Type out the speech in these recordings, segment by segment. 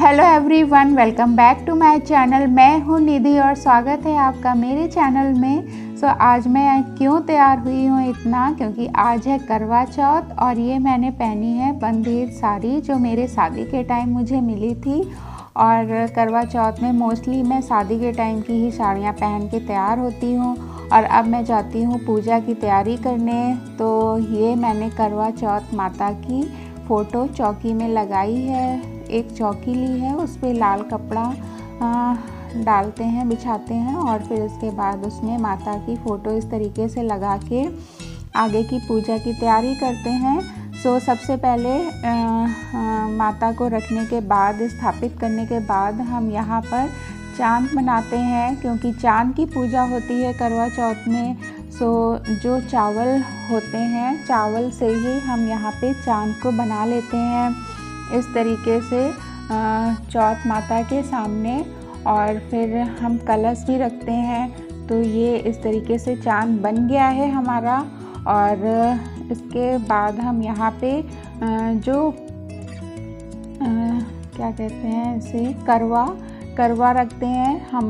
Hello everyone, welcome back to my channel. मैं हूँ निधि और स्वागत है आपका मेरे चैनल में। आज मैं क्यों तैयार हुई हूँ इतना, क्योंकि आज है करवा चौथ और ये मैंने पहनी है बंदेज साड़ी जो मेरे शादी के टाइम मुझे मिली थी। और करवा चौथ में मोस्टली मैं शादी के टाइम की ही साड़ियाँ पहन के तैयार होती हूँ और अब मैं जाती हूँ पूजा की तैयारी करने। तो ये मैंने करवा चौथ माता की फ़ोटो चौकी में लगाई है। एक चौकी ली है, उस पर लाल कपड़ा डालते हैं, बिछाते हैं और फिर उसके बाद उसमें माता की फ़ोटो इस तरीके से लगा के आगे की पूजा की तैयारी करते हैं। सबसे पहले माता को रखने के बाद, स्थापित करने के बाद हम यहाँ पर चांद बनाते हैं, क्योंकि चांद की पूजा होती है करवा चौथ में। जो चावल होते हैं, चावल से ही हम यहाँ पे चांद को बना लेते हैं इस तरीके से चौथ माता के सामने। और फिर हम कलश भी रखते हैं। तो ये इस तरीके से चांद बन गया है हमारा। और इसके बाद हम यहाँ पे जो क्या कहते हैं इसे, करवा रखते हैं हम।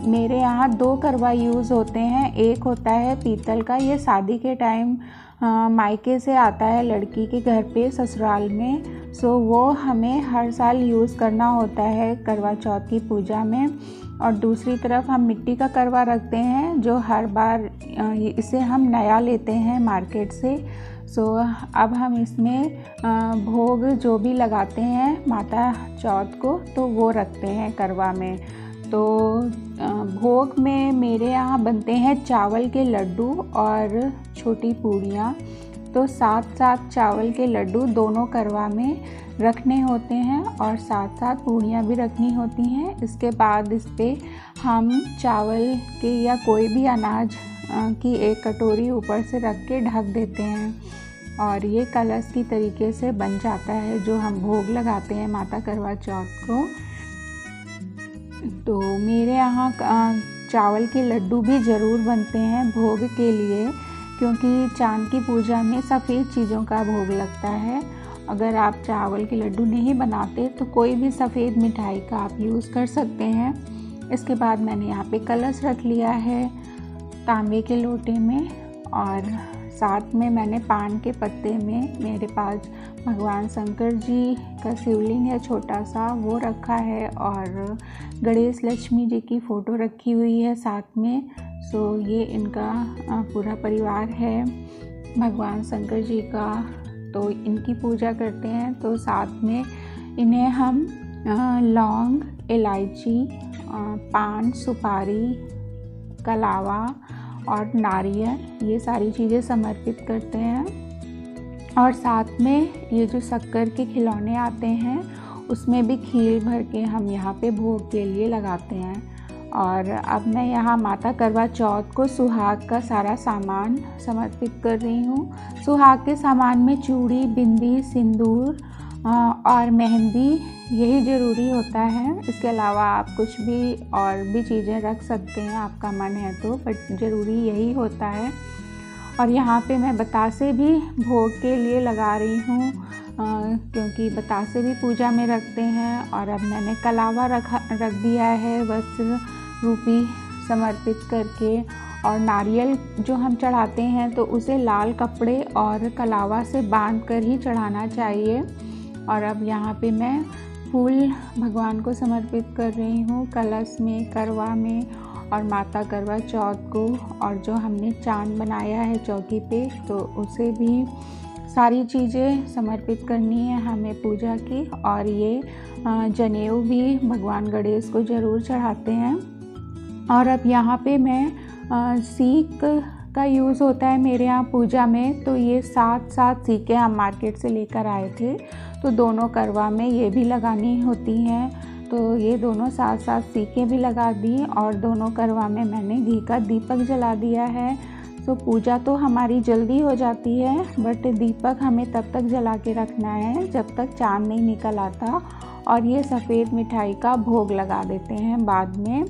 मेरे यहाँ 2 करवा यूज़ होते हैं। एक होता है पीतल का, ये शादी के टाइम मायके से आता है लड़की के घर पे ससुराल में। वो हमें हर साल यूज़ करना होता है करवा चौथ की पूजा में। और दूसरी तरफ हम मिट्टी का करवा रखते हैं, जो हर बार इसे हम नया लेते हैं मार्केट से। अब हम इसमें भोग जो भी लगाते हैं माता चौथ को, तो वो रखते हैं करवा में। तो भोग में मेरे यहाँ बनते हैं चावल के लड्डू और छोटी पूड़ियाँ। तो 7 चावल के लड्डू दोनों करवा में रखने होते हैं और 7 पूड़ियाँ भी रखनी होती हैं। इसके बाद इस पर हम चावल के या कोई भी अनाज की एक कटोरी ऊपर से रख के ढक देते हैं और ये कलश की तरीके से बन जाता है जो हम भोग लगाते हैं माता करवा चौथ को। तो मेरे यहाँ चावल के लड्डू भी ज़रूर बनते हैं भोग के लिए, क्योंकि चांद की पूजा में सफ़ेद चीज़ों का भोग लगता है। अगर आप चावल के लड्डू नहीं बनाते तो कोई भी सफ़ेद मिठाई का आप यूज़ कर सकते हैं। इसके बाद मैंने यहाँ पे कलश रख लिया है तांबे के लोटे में, और साथ में मैंने पान के पत्ते में मेरे पास भगवान शंकर जी का शिवलिंग है छोटा सा, वो रखा है। और गणेश लक्ष्मी जी की फ़ोटो रखी हुई है साथ में। ये इनका पूरा परिवार है भगवान शंकर जी का, तो इनकी पूजा करते हैं। तो साथ में इन्हें हम लौंग, इलायची, पान, सुपारी, कलावा और नारियल, ये सारी चीज़ें समर्पित करते हैं। और साथ में ये जो शक्कर के खिलौने आते हैं उसमें भी खीर भर के हम यहाँ पे भोग के लिए लगाते हैं। और अब मैं यहाँ माता करवा चौथ को सुहाग का सारा सामान समर्पित कर रही हूँ। सुहाग के सामान में चूड़ी, बिंदी, सिंदूर और मेहंदी, यही ज़रूरी होता है। इसके अलावा आप कुछ भी और भी चीज़ें रख सकते हैं, आपका मन है तो, बट ज़रूरी यही होता है। और यहाँ पे मैं बतासे भी भोग के लिए लगा रही हूँ, क्योंकि बतासे भी पूजा में रखते हैं। और अब मैंने कलावा रख दिया है वस्त्र रूपी समर्पित करके। और नारियल जो हम चढ़ाते हैं तो उसे लाल कपड़े और कलावा से बांध कर ही चढ़ाना चाहिए। और अब यहाँ पे मैं फूल भगवान को समर्पित कर रही हूँ कलश में, करवा में और माता करवा चौथ को। और जो हमने चांद बनाया है चौकी पे, तो उसे भी सारी चीज़ें समर्पित करनी है हमें पूजा की। और ये जनेऊ भी भगवान गणेश को ज़रूर चढ़ाते हैं। और अब यहाँ पे मैं सीख का यूज़ होता है मेरे यहाँ पूजा में। तो ये 7 सीखें हम मार्केट से लेकर आए थे, तो दोनों करवा में ये भी लगानी होती हैं। तो ये दोनों 7 सीखें भी लगा दी और दोनों करवा में मैंने घी का दीपक जला दिया है। पूजा तो हमारी जल्दी हो जाती है, बट दीपक हमें तब तक जला के रखना है जब तक चाँद नहीं निकल आता। और ये सफ़ेद मिठाई का भोग लगा देते हैं बाद में,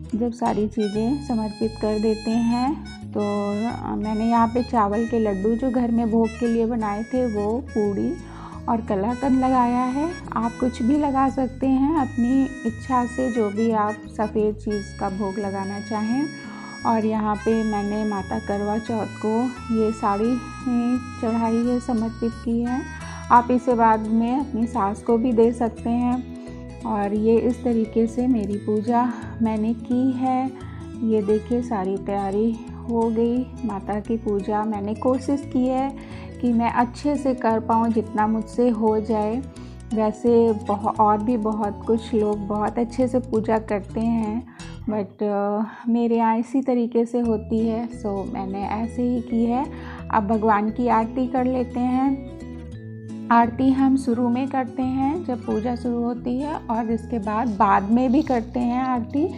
जब सारी चीज़ें समर्पित कर देते हैं। तो मैंने यहाँ पे चावल के लड्डू जो घर में भोग के लिए बनाए थे, वो पूड़ी और कलाकंद लगाया है। आप कुछ भी लगा सकते हैं अपनी इच्छा से, जो भी आप सफ़ेद चीज़ का भोग लगाना चाहें। और यहाँ पे मैंने माता करवा चौथ को ये साड़ी चढ़ाई है, समर्पित की है। आप इसे बाद में अपनी सास को भी दे सकते हैं। और ये इस तरीके से मेरी पूजा मैंने की है। ये देखिए सारी तैयारी हो गई। माता की पूजा मैंने कोशिश की है कि मैं अच्छे से कर पाऊँ, जितना मुझसे हो जाए। वैसे और भी बहुत कुछ लोग बहुत अच्छे से पूजा करते हैं, बट मेरे यहाँ इसी तरीके से होती है, सो मैंने ऐसे ही की है। अब भगवान की आरती कर लेते हैं। आरती हम शुरू में करते हैं जब पूजा शुरू होती है, और इसके बाद में भी करते हैं आरती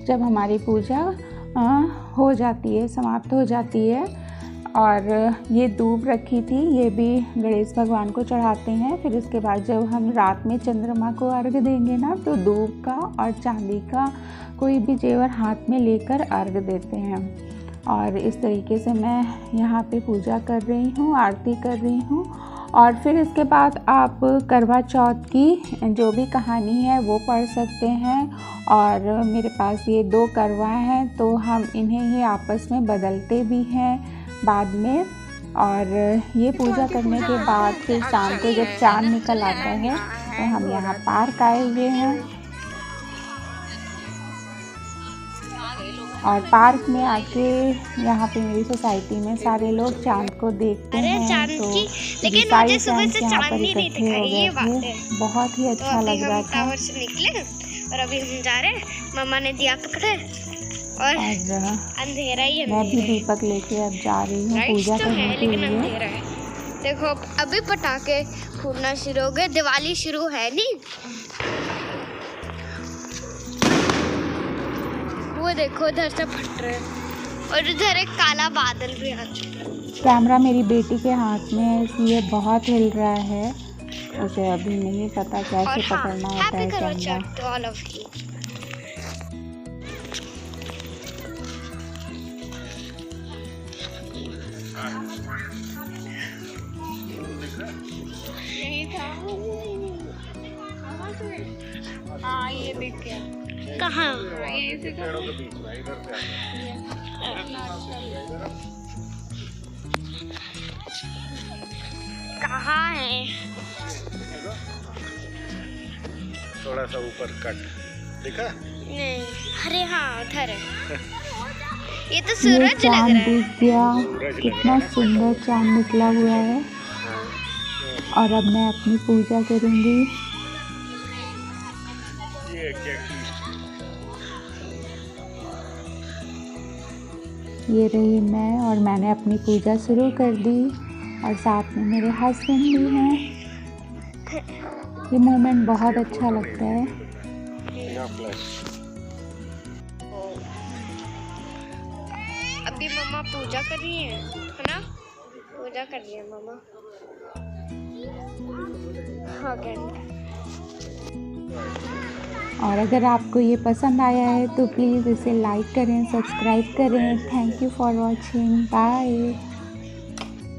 जब हमारी पूजा हो जाती है, समाप्त हो जाती है। और ये दूब रखी थी, ये भी गणेश भगवान को चढ़ाते हैं। फिर इसके बाद जब हम रात में चंद्रमा को अर्घ देंगे ना, तो दूब का और चांदी का कोई भी जेवर हाथ में लेकर अर्घ देते हैं। और इस तरीके से मैं यहाँ पे पूजा कर रही हूँ, आरती कर रही हूँ। और फिर इसके बाद आप करवा चौथ की जो भी कहानी है वो पढ़ सकते हैं। और मेरे पास ये 2 करवा हैं, तो हम इन्हें ही आपस में बदलते भी हैं बाद में। और ये पूजा करने के बाद फिर शाम को जब चाँद निकल आता है तो हम यहाँ पार्क आए हुए हैं। और पार्क में आके यहाँ पे मेरी सोसाइटी में सारे लोग चाँद को देखते हैं, तो सारे फ्रेंड्स यहाँ पर इकट्ठे हो गए थे। बहुत ही अच्छा लग रहा था। टावर से निकले और अभी हम जा रहे हैं, मम्मा ने दिया पकड़े और अंधेरा ही है। मैं भी दीपक लेके अब जा रही हूँ पूजा करने के लिए। देखो अभी पटाखे फूटना शुरू हो गए, दिवाली शुरू है नहीं। वो देखो उधर से फट रहे हैं और उधर एक काला बादल भी आ चुका है। कैमरा मेरी बेटी के हाथ में है, इसलिए बहुत हिल रहा है। उसे अभी नहीं पता कैसे पकड़ना होता है कैमरा। हाँ ये देख के कहाँ कहाँ है? थोड़ा सा ऊपर कट दिखा? नहीं, अरे हाँ उधर है। ये तो सूरज लग रहा है। दिख गया, कितना सुंदर चाँद निकला हुआ है। और अब मैं अपनी पूजा करूँगी। ये रही मैं, और मैंने अपनी पूजा शुरू कर दी, और साथ में मेरे हस्बैंड भी हैं। ये मोमेंट बहुत अच्छा लगता है। अभी मम्मा पूजा कर रही है ना? पूजा कर रही है मम्मा। हाँ और अगर आपको ये पसंद आया है तो प्लीज़ इसे लाइक करें, सब्सक्राइब करें। Thank you for watching, bye.